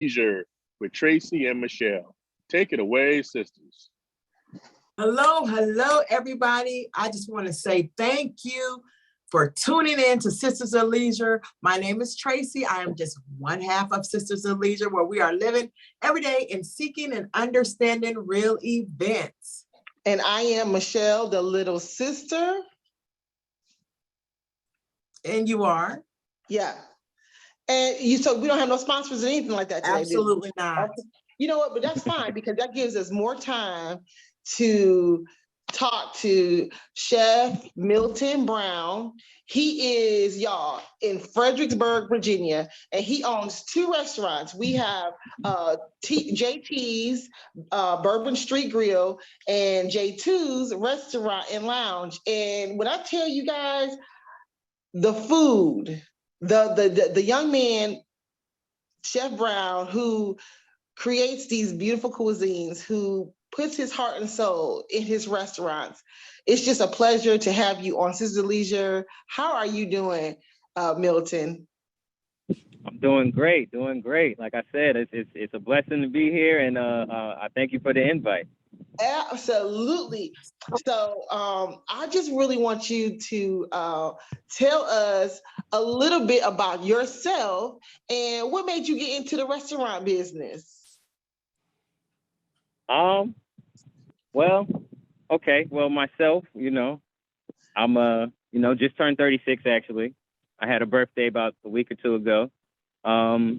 Leisure with Tracy and Michelle. Take it away, sisters. Hello, hello, everybody. I just want to say thank you for tuning in to Sisters of Leisure. My name is Tracy. I am just one half of Sisters of Leisure, where we are living every day and seeking and understanding real events. And I am Michelle, the little sister. And you are? Yeah. And so we don't have no sponsors or anything like that today. Absolutely not. Okay. You know what? But that's fine, because that gives us more time to talk to Chef Milton Brown. He is, y'all, in Fredericksburg, Virginia, and he owns 2 restaurants. We have J2’s, Bourbon Street Grill, and J2’s Restaurant and Lounge. And when I tell you guys, the food, the young man, Chef Brown, who creates these beautiful cuisines, who puts his heart and soul in his restaurants. It's just a pleasure to have you on Sisters of Leisure. How are you doing, Milton? I'm doing great, doing great. Like I said, it's a blessing to be here, and I thank you for the invite. Absolutely. So I just really want you to tell us a little bit about yourself and what made you get into the restaurant business. Well, okay. Well, myself, I'm just turned 36 actually. I had a birthday about a week or 2 ago. I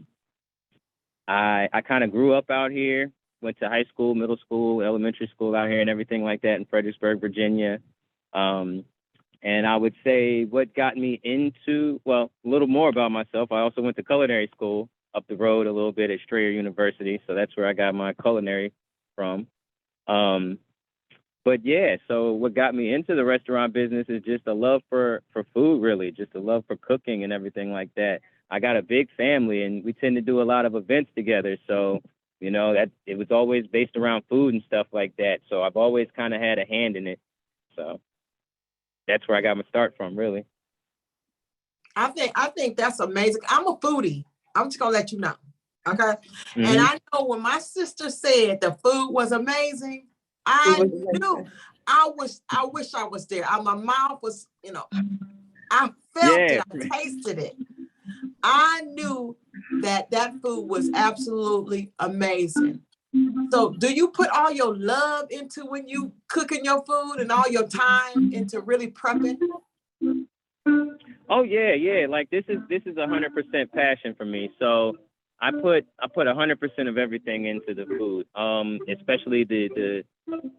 kind of grew up out here, went to high school, middle school, elementary school out here and everything like that in Fredericksburg, Virginia. And I would say what got me into, well, a little more about myself. I also went to culinary school up the road a little bit at Strayer University. So that's where I got my culinary from. But yeah, so what got me into the restaurant business is just a love for food, really, just a love for cooking and everything like that. I got a big family and we tend to do a lot of events together. So, that it was always based around food and stuff like that. So I've always kind of had a hand in it. So that's where I got my start from, really. I think that's amazing. I'm a foodie. I'm just gonna let you know. Okay. Mm-hmm. And I know when my sister said the food was amazing, I knew. I wish I was there. My mouth was, I felt it, I tasted it. I knew that food was absolutely amazing. So do you put all your love into when you cooking your food and all your time into really prepping? Oh yeah. Like this is 100% passion for me. So I put 100% of everything into the food, especially the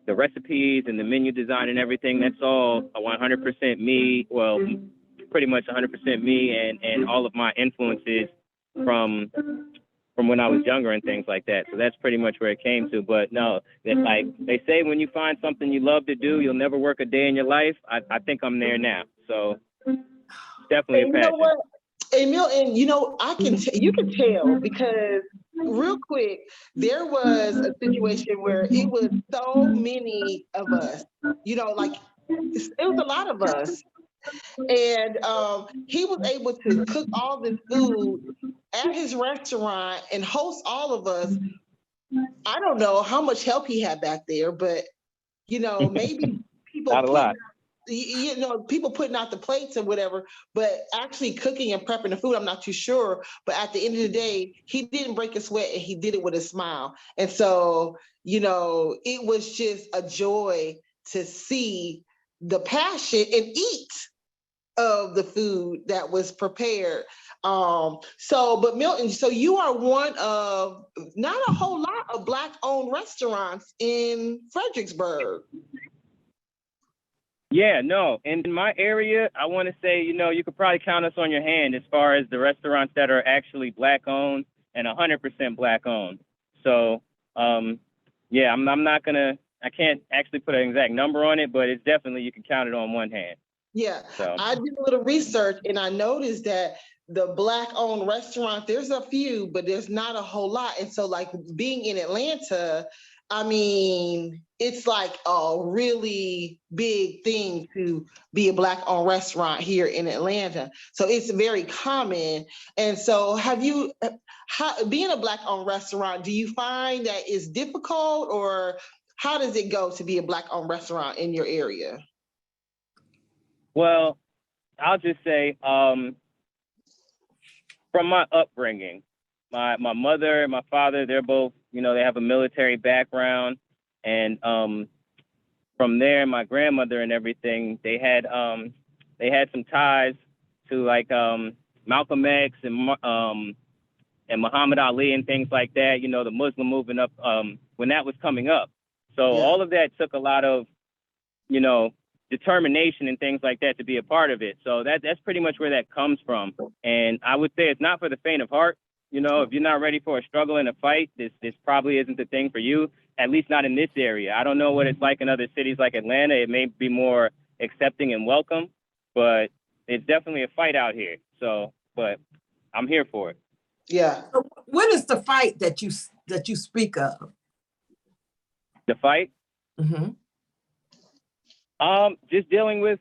recipes and the menu design and everything. That's all 100% me. Well, pretty much 100% me and all of my influences from when I was younger and things like that. So that's pretty much where it came to. But no, like they say, when you find something you love to do, you'll never work a day in your life. I think I'm there now. So definitely a passion. You know what? And Milton, you can tell, because real quick, there was a situation where it was so many of us, like it was a lot of us. And he was able to cook all this food at his restaurant and host all of us. I don't know how much help he had back there, but maybe people not a lot. People putting out the plates or whatever, but actually cooking and prepping the food, I'm not too sure. But at the end of the day, he didn't break a sweat and he did it with a smile. And so, it was just a joy to see the passion and eat of the food that was prepared. But Milton, so you are one of not a whole lot of Black-owned restaurants in Fredericksburg. Yeah, no. In my area, I want to say, you could probably count us on your hand as far as the restaurants that are actually Black-owned and 100% Black-owned. So, yeah, I can't actually put an exact number on it, but it's definitely, you can count it on one hand. Yeah, so. I did a little research and I noticed that the Black-owned restaurant, there's a few, but there's not a whole lot. And so, like, being in Atlanta, I mean, it's like a really big thing to be a Black-owned restaurant here in Atlanta. So it's very common. And so being a Black-owned restaurant, do you find that it's difficult, or how does it go to be a Black-owned restaurant in your area? Well, I'll just say, from my upbringing, my mother and my father, they're both, they have a military background. And from there, my grandmother and everything, they had some ties to like Malcolm X and Muhammad Ali and things like that, the Muslim movement up when that was coming up. So all of that took a lot of, determination and things like that to be a part of it. So that's pretty much where that comes from. And I would say it's not for the faint of heart. If you're not ready for a struggle and a fight, this probably isn't the thing for you, at least not in this area. I don't know what it's like in other cities like Atlanta. It may be more accepting and welcome, but it's definitely a fight out here. So, but I'm here for it. Yeah. So what is the fight that you speak of? The fight? Mm-hmm. Just dealing with,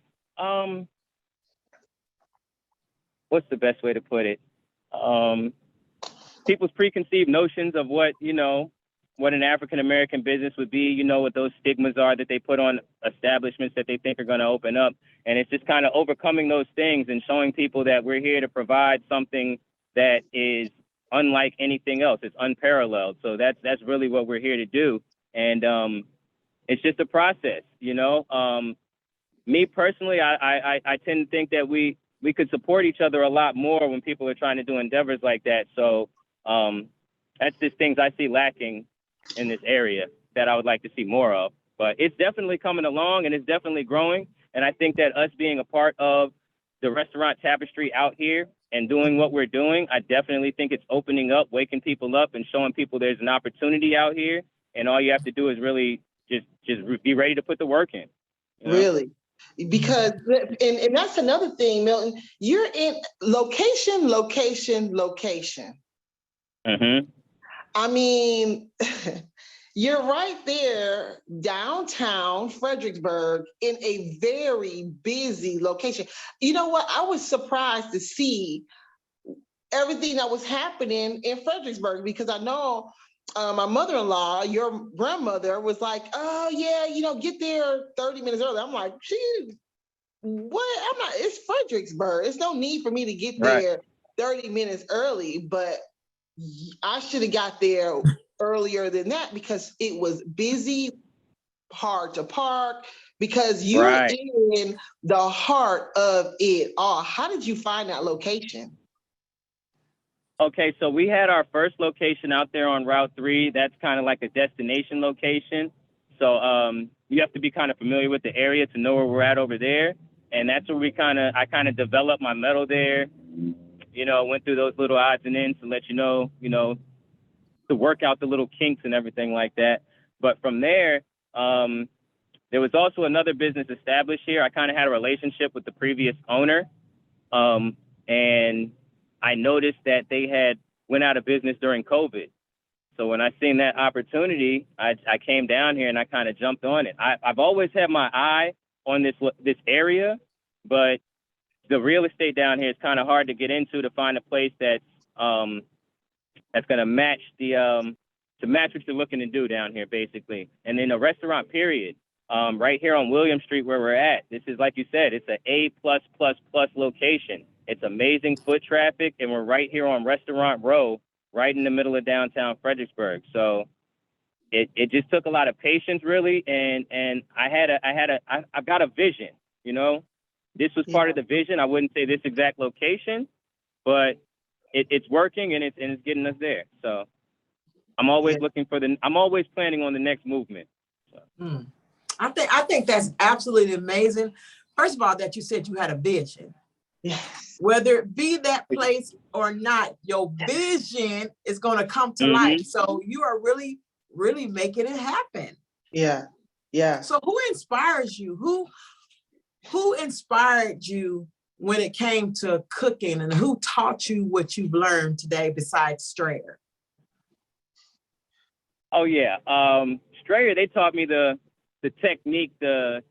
what's the best way to put it? People's preconceived notions of what an African-American business would be, what those stigmas are that they put on establishments that they think are going to open up. And it's just kind of overcoming those things and showing people that we're here to provide something that is unlike anything else. It's unparalleled. So that's really what we're here to do. And, it's just a process, Me personally, I tend to think that we could support each other a lot more when people are trying to do endeavors like that. So that's just things I see lacking in this area that I would like to see more of. But it's definitely coming along and it's definitely growing. And I think that us being a part of the restaurant tapestry out here and doing what we're doing, I definitely think it's opening up, waking people up and showing people there's an opportunity out here. And all you have to do is really just be ready to put the work in. Really? Because, and that's another thing, Milton, you're in location. Mm-hmm. I mean, you're right there downtown Fredericksburg in a very busy location. You know what? I was surprised to see everything that was happening in Fredericksburg, because I know my mother-in-law, your grandmother, was like, oh yeah, get there 30 minutes early. I'm like, what? I'm not, it's Fredericksburg. It's no need for me to get there 30 minutes early, but I should have got there earlier than that because it was busy, hard to park, because you're in the heart of it all. How did you find that location? Okay, so we had our first location out there on Route 3. That's kind of like a destination location. So you have to be kind of familiar with the area to know where we're at over there. And that's where I kind of developed my metal there. Went through those little odds and ends to let to work out the little kinks and everything like that. But from there, there was also another business established here. I kind of had a relationship with the previous owner. And I noticed that they had went out of business during COVID. So when I seen that opportunity, I came down here and I kind of jumped on it. I've always had my eye on this area, but the real estate down here is kind of hard to get into to find a place that's going to match what you're looking to do down here, basically. And then a restaurant period, right here on William Street where we're at. This is, like you said, it's an A+++ location. It's amazing foot traffic, and we're right here on Restaurant Row, right in the middle of downtown Fredericksburg. So it just took a lot of patience, really, and I've got a vision. This was part of the vision. I wouldn't say this exact location, but it's working and it's getting us there. So I'm always I'm always planning on the next movement. So. I think that's absolutely amazing. First of all, that you said you had a vision. Yes. Whether it be that place or not, your vision is going to come to life. So you are really, really making it happen. Yeah. Yeah. So who inspires you? Who inspired you when it came to cooking, and who taught you what you've learned today besides Strayer? Oh yeah. Australia, they taught me the technique, the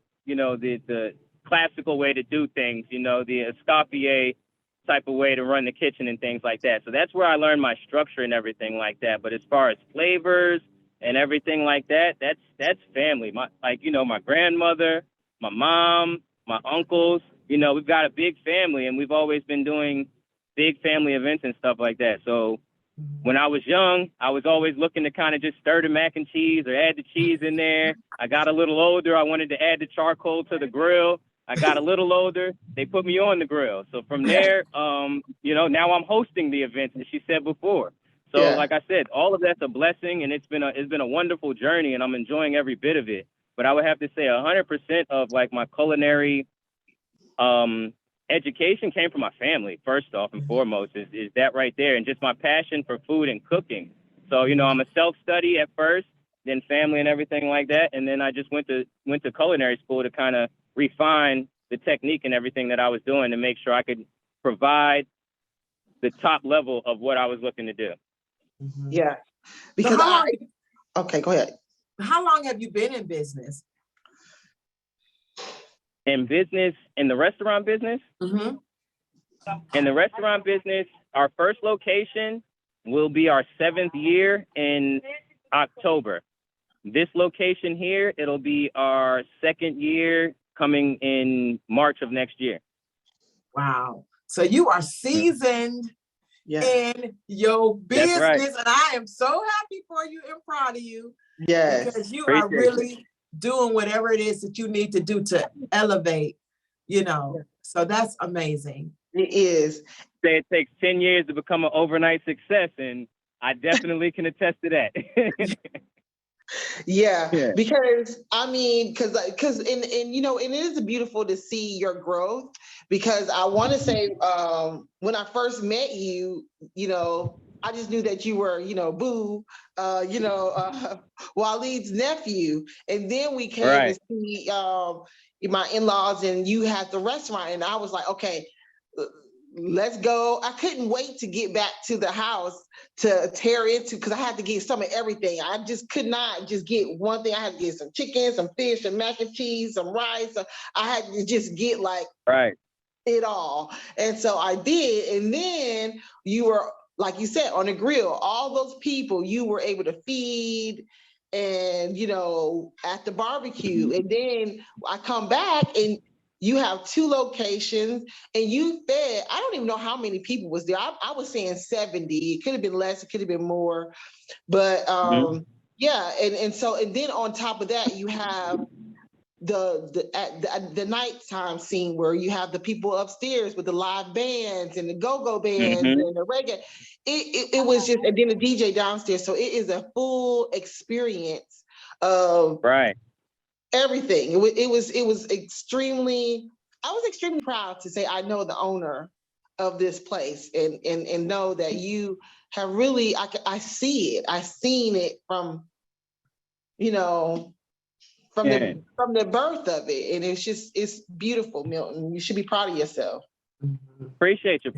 classical way to do things, the escoffier type of way to run the kitchen and things like that. So that's where I learned my structure and everything like that. But as far as flavors and everything like that, that's family. My grandmother, my mom, my uncles, we've got a big family, and we've always been doing big family events and stuff like that. So when I was young, I was always looking to kind of just stir the mac and cheese or add the cheese in there. I got a little older, I wanted to add the charcoal to the grill. I got a little older, they put me on the grill. So from there, now I'm hosting the events, as she said before. So like I said, all of that's a blessing, and it's been a wonderful journey, and I'm enjoying every bit of it. But I would have to say 100% of like my culinary education came from my family, first off and foremost, is that right there, and just my passion for food and cooking. So, I'm a self-study at first, then family and everything like that, and then I just went to culinary school to kind of refine the technique and everything that I was doing to make sure I could provide the top level of what I was looking to do. Yeah, because okay, go ahead. How long have you been in business? In the restaurant business? Mm-hmm. In the restaurant business, our first location will be our 7th year in October. This location here, it'll be our 2nd year coming in March of next year. Wow. So you are seasoned in your business, right. And I am so happy for you and proud of you. Yes. Because you are really doing whatever it is that you need to do to elevate, So that's amazing. It is. Say it takes 10 years to become an overnight success, and I definitely can attest to that. Yeah, because and it is beautiful to see your growth, because I want to say when I first met you, I just knew that you were, Boo, Waleed's nephew. And then we came to see my in-laws, and you had the restaurant, and I was like, okay, let's go. I couldn't wait to get back to the house to tear into, because I had to get some of everything. I just could not just get one thing. I had to get some chicken, some fish, some mac and cheese, some rice. I had to just get it all. And so I did. And then you were, like you said, on the grill, all those people you were able to feed, and, at the barbecue. And then I come back, and you have 2 locations, and you fed, I don't even know how many people was there. I was saying 70. It could have been less, it could have been more. But yeah, and then on top of that, you have the nighttime scene where you have the people upstairs with the live bands and the go-go bands and the reggae. It was just, and then the DJ downstairs. So it is a full experience of everything. It was extremely, I was extremely proud to say I know the owner of this place, and know that you have really, I see it. I've seen it from, from the birth of it. And it's beautiful, Milton. You should be proud of yourself. Appreciate you.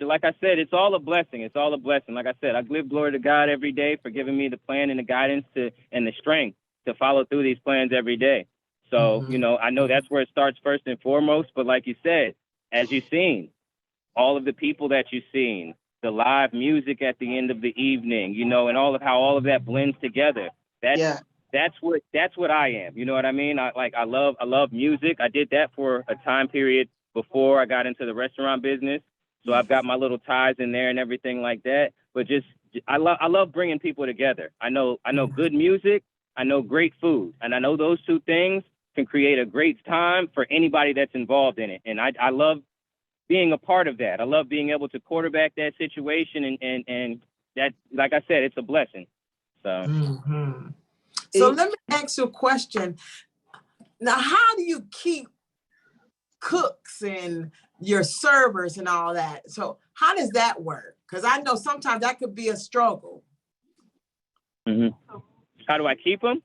Like I said, it's all a blessing. Like I said, I give glory to God every day for giving me the plan and the guidance and the strength to follow through these plans every day. So, I know that's where it starts first and foremost. But like you said, as you've seen, all of the people that you've seen, the live music at the end of the evening, and all of how all of that blends together. That's what I am. You know what I mean? I love music. I did that for a time period before I got into the restaurant business. So I've got my little ties in there and everything like that. But I love bringing people together. I know good music. I know great food. And I know those 2 things can create a great time for anybody that's involved in it. And I love being a part of that. I love being able to quarterback that situation. And that, like I said, it's a blessing. So. So let me ask you a question. Now, how do you keep cooks and your servers and all that? So how does that work? Because I know sometimes that could be a struggle. How do I keep them?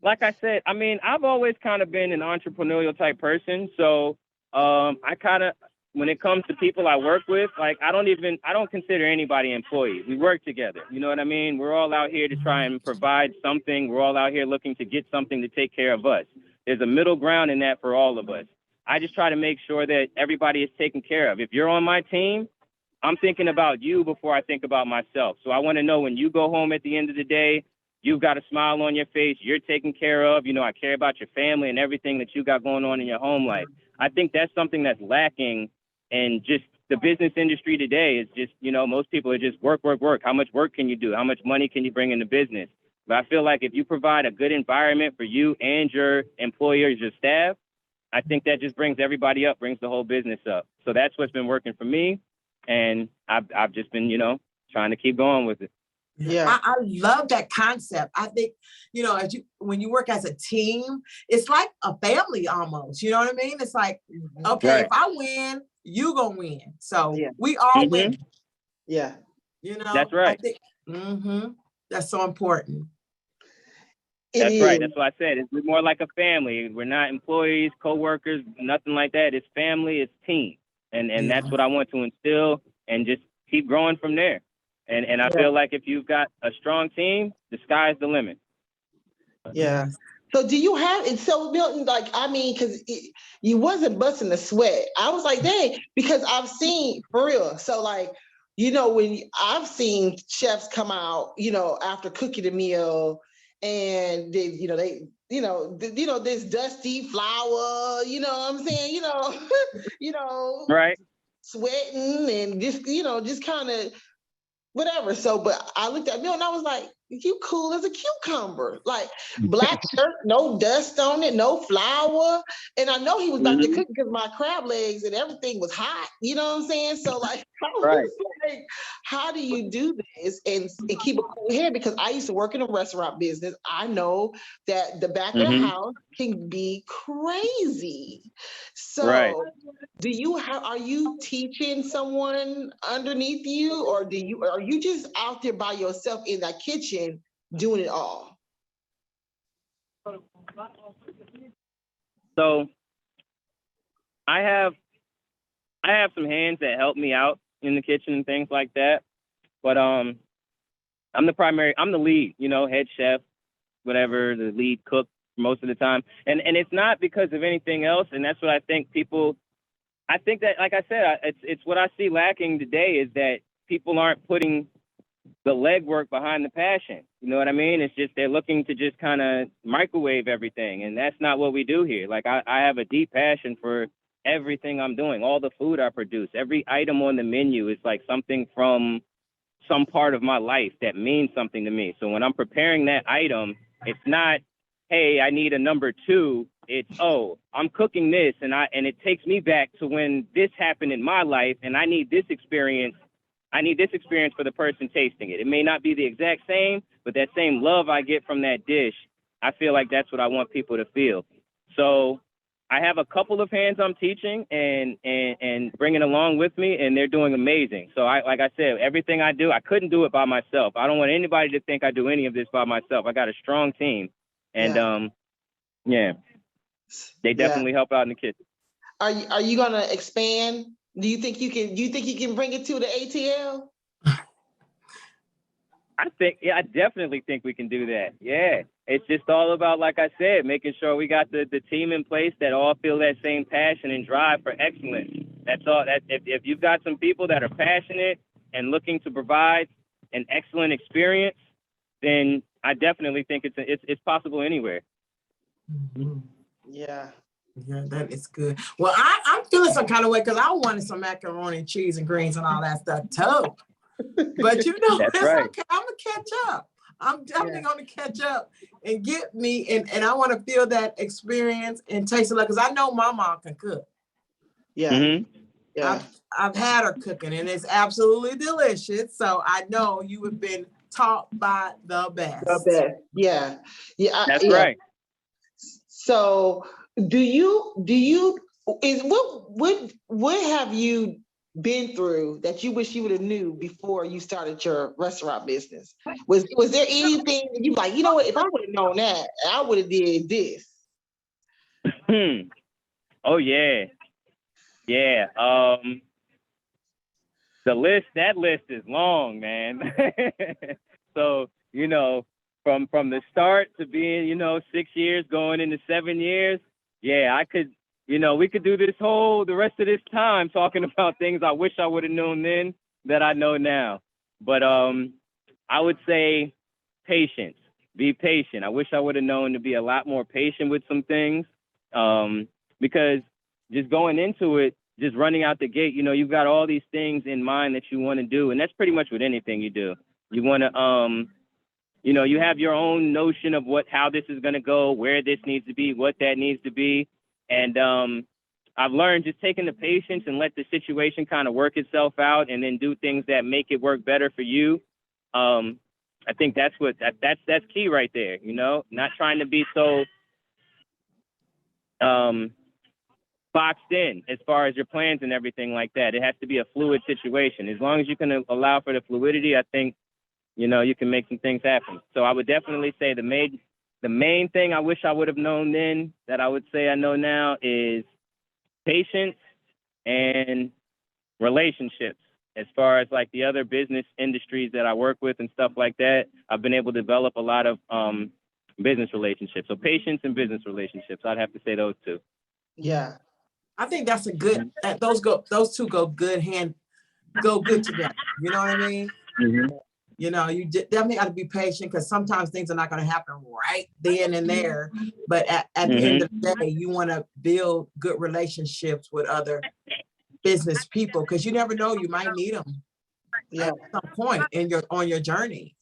Like I said, I mean, I've always kind of been an entrepreneurial type person. So I kind of, when it comes to people I work with, like I don't consider anybody employees. We work together. You know what I mean? We're all out here to try and provide something. We're all out here looking to get something to take care of us. There's a middle ground in that for all of us. I just try to make sure that everybody is taken care of. If you're on my team, I'm thinking about you before I think about myself. So I want to know when you go home at the end of the day, you've got a smile on your face, you're taken care of. You know, I care about your family and everything that you got going on in your home life. I think that's something that's lacking in just the business industry today. Is just, you know, most people are just work. How much work can you do? How much money can you bring into business? But I feel like if you provide a good environment for you and your employers, your staff, I think that just brings everybody up, brings the whole business up. So that's what's been working for me. And I've just been, you know, trying to keep going with it. Yeah, I love that concept. I think, you know, when you work as a team, it's like a family almost. You know what I mean? It's like, okay, right. If I win, you gonna win. So we all win. Yeah, you know, that's right. I think, that's so important. That's right. That's what I said. We're more like a family. We're not employees, co-workers, nothing like that. It's family, it's team. And that's what I want to instill and just keep growing from there. And I feel like if you've got a strong team, the sky's the limit. Yeah. So do you have it? So Milton, like, I mean, because you wasn't busting a sweat. I was like, dang, because I've seen, for real. So like, you know, I've seen chefs come out, you know, after cooking a meal, and they this dusty flour, you know what I'm saying, right, sweating and just kind of whatever. So, but I looked at Milton and I was like, you cool as a cucumber. Like, black shirt, no dust on it, no flour. And I know he was about to cook because my crab legs and everything was hot. You know what I'm saying? So like, I was like, how do you do this and keep a cool head? Because I used to work in a restaurant business. I know that the back of the house can be crazy. So are you teaching someone underneath you, or are you just out there by yourself in that kitchen doing it all? So I have some hands that help me out in the kitchen and things like that. But I'm the lead, head chef, whatever, the lead cook most of the time. And it's not because of anything else. And that's what I think I think that, like I said, it's what I see lacking today is that people aren't putting the legwork behind the passion. You know what I mean? It's just they're looking to just kind of microwave everything. And that's not what we do here. Like I have a deep passion for everything I'm doing, all the food I produce. Every item on the menu is like something from some part of my life that means something to me. So when I'm preparing that item, it's not, hey, I need a number 2. It's, oh, I'm cooking this and it takes me back to when this happened in my life and I need this experience. I need this experience for the person tasting it. It may not be the exact same, but that same love I get from that dish, I feel like that's what I want people to feel. So I have a couple of hands I'm teaching and bringing along with me, and they're doing amazing. So like I said, everything I do, I couldn't do it by myself. I don't want anybody to think I do any of this by myself. I got a strong team, and they definitely help out in the kitchen. Are you gonna expand? Do you think you can bring it to the ATL? I definitely think we can do that. Yeah. It's just all about, like I said, making sure we got the team in place that all feel that same passion and drive for excellence. That's all. That if you've got some people that are passionate and looking to provide an excellent experience, then I definitely think it's possible anywhere. Yeah. Yeah, that is good. Well, I'm feeling some kind of way because I wanted some macaroni and cheese and greens and all that stuff too. But that's right. Okay. I'm gonna catch up. I'm definitely gonna catch up and get me and I want to feel that experience and taste it, because I know my mom can cook. Yeah. Mm-hmm. Yeah. I've had her cooking and it's absolutely delicious. So I know you have been taught by the best. The best. Yeah. Yeah. That's right. So what have you been through that you wish you would have knew before you started your restaurant business? Was there anything that you like, you know what, if I would have known that, I would have did this? Oh yeah. Yeah. That list is long, man. So, from the start to being, 6 years going into 7 years, yeah, I could, we could do the rest of this time talking about things I wish I would have known then that I know now. But I would say patience. Be patient. I wish I would have known to be a lot more patient with some things. Because just going into it, just running out the gate, you've got all these things in mind that you want to do. And that's pretty much with anything you do. You want to, you have your own notion of how this is going to go, where this needs to be, what that needs to be. And I've learned just taking the patience and let the situation kind of work itself out and then do things that make it work better for you. I think that's that's key right there, not trying to be so boxed in as far as your plans and everything like that. It has to be a fluid situation. As long as you can allow for the fluidity, I think, you can make some things happen. So I would definitely say the main thing I wish I would have known then that I would say I know now is patience and relationships. As far as like the other business industries that I work with and stuff like that, I've been able to develop a lot of business relationships. So patience and business relationships, I'd have to say those two. Yeah. I think that's a good, those two go good together. You know what I mean? Mm-hmm. You definitely got to be patient because sometimes things are not going to happen right then and there. But at the end of the day, you want to build good relationships with other business people because you never know, you might need them at some point on your journey.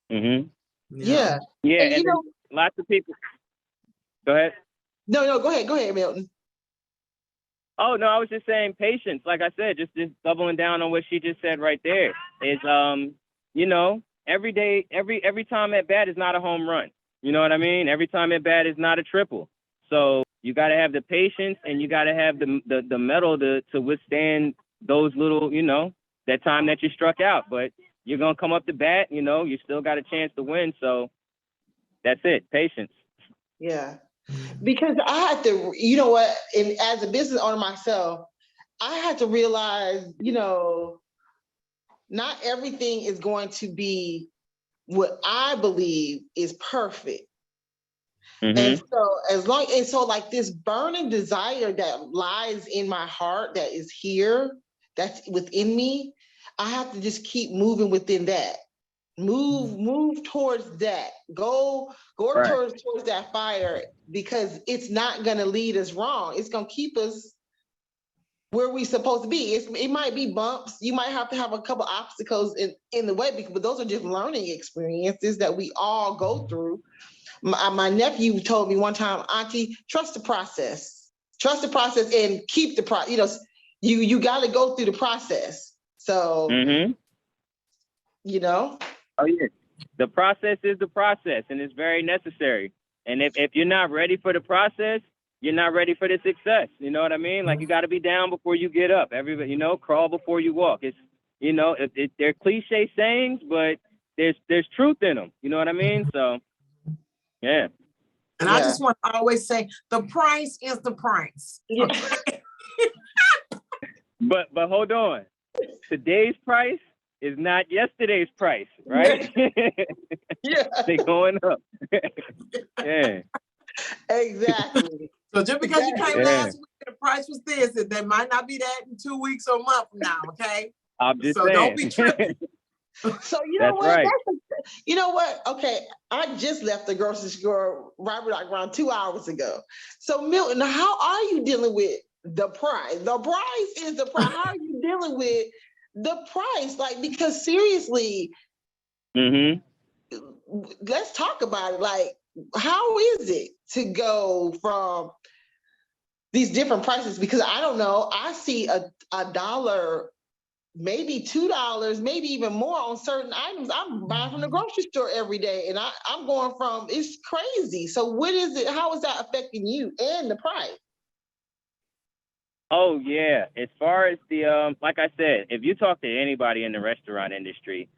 Yeah. Yeah, and lots of people. Go ahead. No, go ahead, Milton. Oh no, I was just saying patience. Like I said, just doubling down on what she just said right there is, every day, every time at bat is not a home run. You know what I mean? Every time at bat is not a triple. So you got to have the patience and you got to have the mettle to withstand those little, that time that you struck out. But you're gonna come up to bat. You still got a chance to win. So that's it. Patience. Yeah. Because I had to, and as a business owner myself, I had to realize, not everything is going to be what I believe is perfect. And so like this burning desire that lies in my heart that is here, that's within me, I have to just keep moving within that. Move towards that. Go right towards that fire because it's not gonna lead us wrong. It's gonna keep us where we're supposed to be. It might be bumps. You might have to have a couple obstacles in the way, but those are just learning experiences that we all go through. My nephew told me one time, Auntie, trust the process. Trust the process and keep the process. You got to go through the process. So, Oh yeah, the process is the process, and it's very necessary. And if you're not ready for the process, you're not ready for the success. You know what I mean? Like you got to be down before you get up. Everybody, crawl before you walk. It's, they're cliche sayings, but there's truth in them. You know what I mean? So, yeah. And I just want to always say, the price is the price. Okay? But hold on, today's price is not yesterday's price, right? Yeah. They're going up. Yeah. Exactly. So just because you came last week and the price was this, that might not be that in 2 weeks or a month from now, okay? I'm just saying. Don't be tripping. So That's what? Right. You know what? Okay, I just left the grocery store around 2 hours ago. So Milton, how are you dealing with the price? The price is the price. How are you dealing with the price? Like, because seriously, let's talk about it. Like, how is it to go from these different prices? Because I don't know, I see a $1, maybe $2, maybe even more on certain items. I'm buying from the grocery store every day, and I'm going from, it's crazy. So what is it? How is that affecting you and the price? Oh yeah, as far as the like I said, if you talk to anybody in the restaurant industry,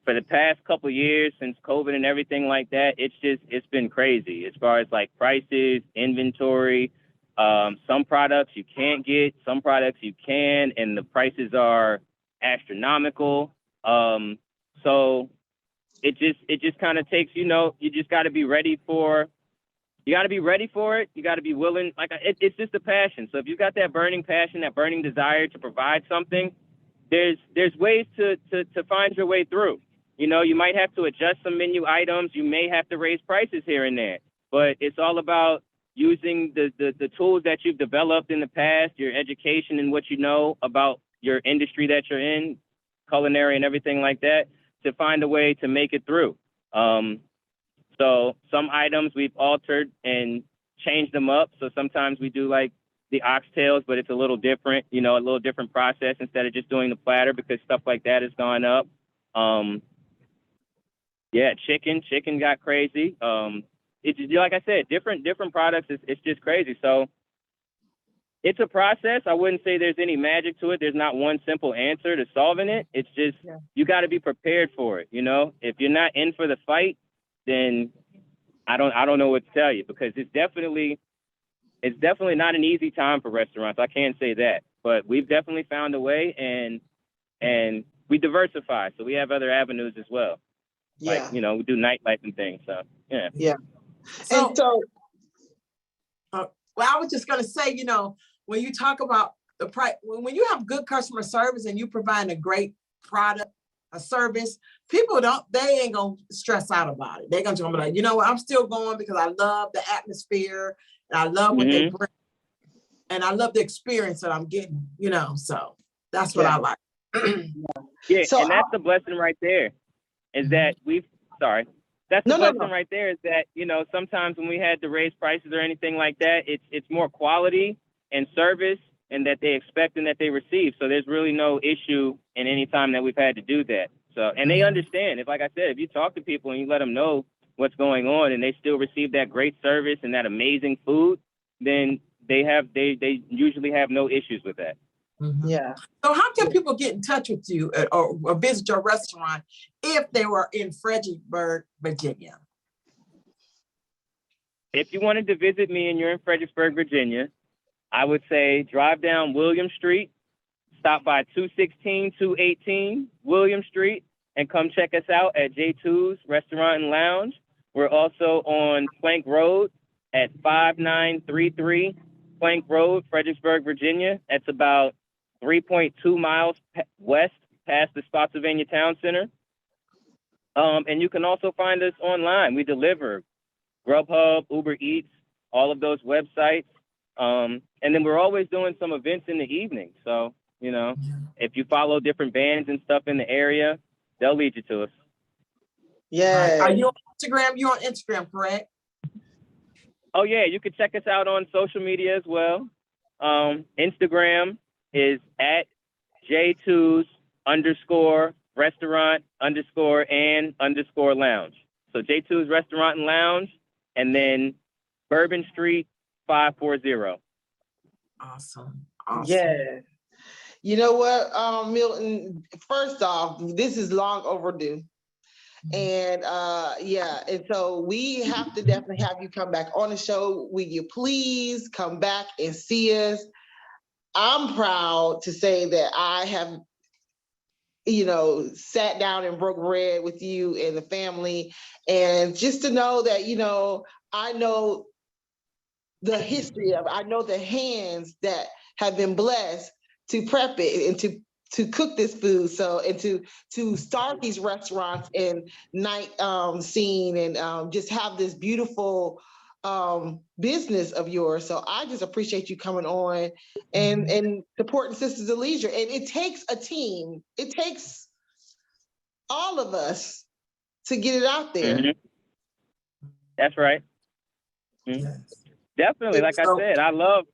for the past couple of years since COVID and everything like that, it's been crazy as far as like prices, inventory, Some products you can't get, some products you can, and the prices are astronomical. So it just kind of takes, you just got to be ready for. You got to be ready for it. You got to be willing. Like it's just a passion. So if you got that burning passion, that burning desire to provide something, there's ways to find your way through. You might have to adjust some menu items. You may have to raise prices here and there, but it's all about using the tools that you've developed in the past, your education and what you know about your industry that you're in, culinary and everything like that, to find a way to make it through. So some items we've altered and changed them up. So sometimes we do like the oxtails, but it's a little different, a little different process instead of just doing the platter, because stuff like that has gone up. Chicken got crazy. It's just, like I said, different products. It's just crazy. So it's a process. I wouldn't say there's any magic to it. There's not one simple answer to solving it. It's just, you got to be prepared for it. If you're not in for the fight, then I don't know what to tell you, because it's definitely not an easy time for restaurants. I can't say that, but we've definitely found a way, and we diversify. So we have other avenues as well. Yeah. Like, we do nightlife and things. So yeah. Yeah. So, well, I was just going to say, when you talk about the price, when you have good customer service and you provide a great product, a service, they ain't gonna stress out about it. They're gonna be like, you know what, I'm still going because I love the atmosphere and I love what they bring, and I love the experience that I'm getting, so that's what I like. So and that's the blessing right there, is that that's the blessing right there, is that, sometimes when we had to raise prices or anything like that, it's more quality and service, and that they expect and that they receive. So there's really no issue in any time that we've had to do that. So, and they understand. Like I said, if you talk to people and you let them know what's going on and they still receive that great service and that amazing food, then they usually have no issues with that. Yeah. So how can people get in touch with you or visit your restaurant if they were in Fredericksburg, Virginia? If you wanted to visit me and you're in Fredericksburg, Virginia, I would say drive down William Street, stop by 216, 218 William Street, and come check us out at J2’s Restaurant and Lounge. We're also on Plank Road at 5933 Plank Road, Fredericksburg, Virginia. That's about 3.2 miles west past the Spotsylvania Town Center. And you can also find us online. We deliver Grubhub, Uber Eats, all of those websites. And then we're always doing some events in the evening. So, if you follow different bands and stuff in the area, they'll lead you to us. Yeah. Are you on Instagram? You're on Instagram, correct? Oh, yeah. You can check us out on social media as well. Instagram is at J2’s _restaurant _ lounge. So J2’s Restaurant and Lounge, and then Bourbon Street 540. Awesome. Yeah. You know what, Milton, first off, this is long overdue. And and so we have to definitely have you come back on the show. Will you please come back and see us? I'm proud to say that I have, sat down and broke bread with you and the family. And just to know that, I know the history of it. I know the hands that have been blessed to prep it and to cook this food. So, and to start these restaurants and night scene and just have this beautiful business of yours. So I just appreciate you coming on and supporting Sisters of Leisure. And it takes a team. It takes all of us to get it out there. Mm-hmm. That's right. Mm-hmm. Yes. Definitely. Like I said, I love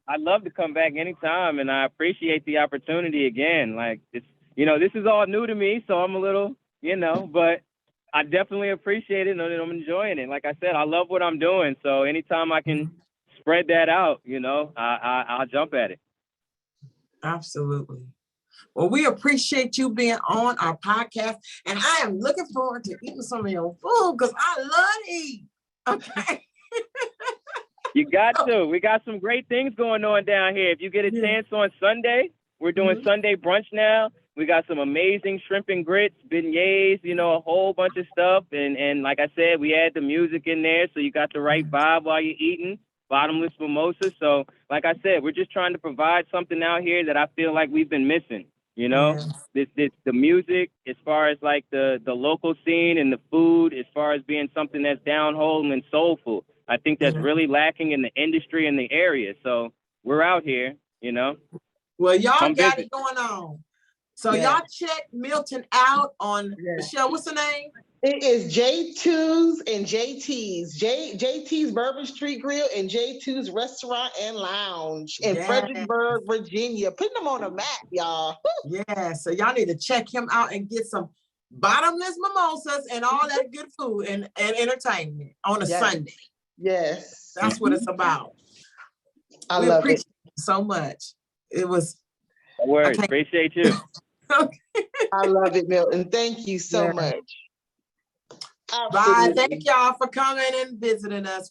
to come back anytime, and I appreciate the opportunity again. Like it's, this is all new to me, so I'm a little, but I definitely appreciate it and I'm enjoying it. Like I said, I love what I'm doing. So anytime I can spread that out, I'll jump at it. Absolutely. Well, we appreciate you being on our podcast, and I am looking forward to eating some of your food because I love to eat. Okay. You got to. We got some great things going on down here. If you get a chance on Sunday, we're doing Sunday brunch now. We got some amazing shrimp and grits, beignets, you know, a whole bunch of stuff. And like I said, we add the music in there, so you got the right vibe while you're eating. Bottomless mimosas. So, like I said, we're just trying to provide something out here that I feel like we've been missing. You know, this the music, as far as like the local scene, and the food, as far as being something that's down home and soulful. I think that's really lacking in the industry and the area. So we're out here, you know. Well, y'all got it going on. So y'all check Milton out on Michelle. What's her name? It is J2’s and J2’s. J2’s Bourbon Street Grill and J2’s Restaurant and Lounge in Fredericksburg, Virginia. Putting them on a map, y'all. Yeah, so y'all need to check him out and get some bottomless mimosas and all that good food and entertainment on a Sunday. Yes. That's what it's about. I love it so much. It was. No worries. Appreciate you. I love it, Milton. Thank you so much. Absolutely. Bye. Thank y'all for coming and visiting us.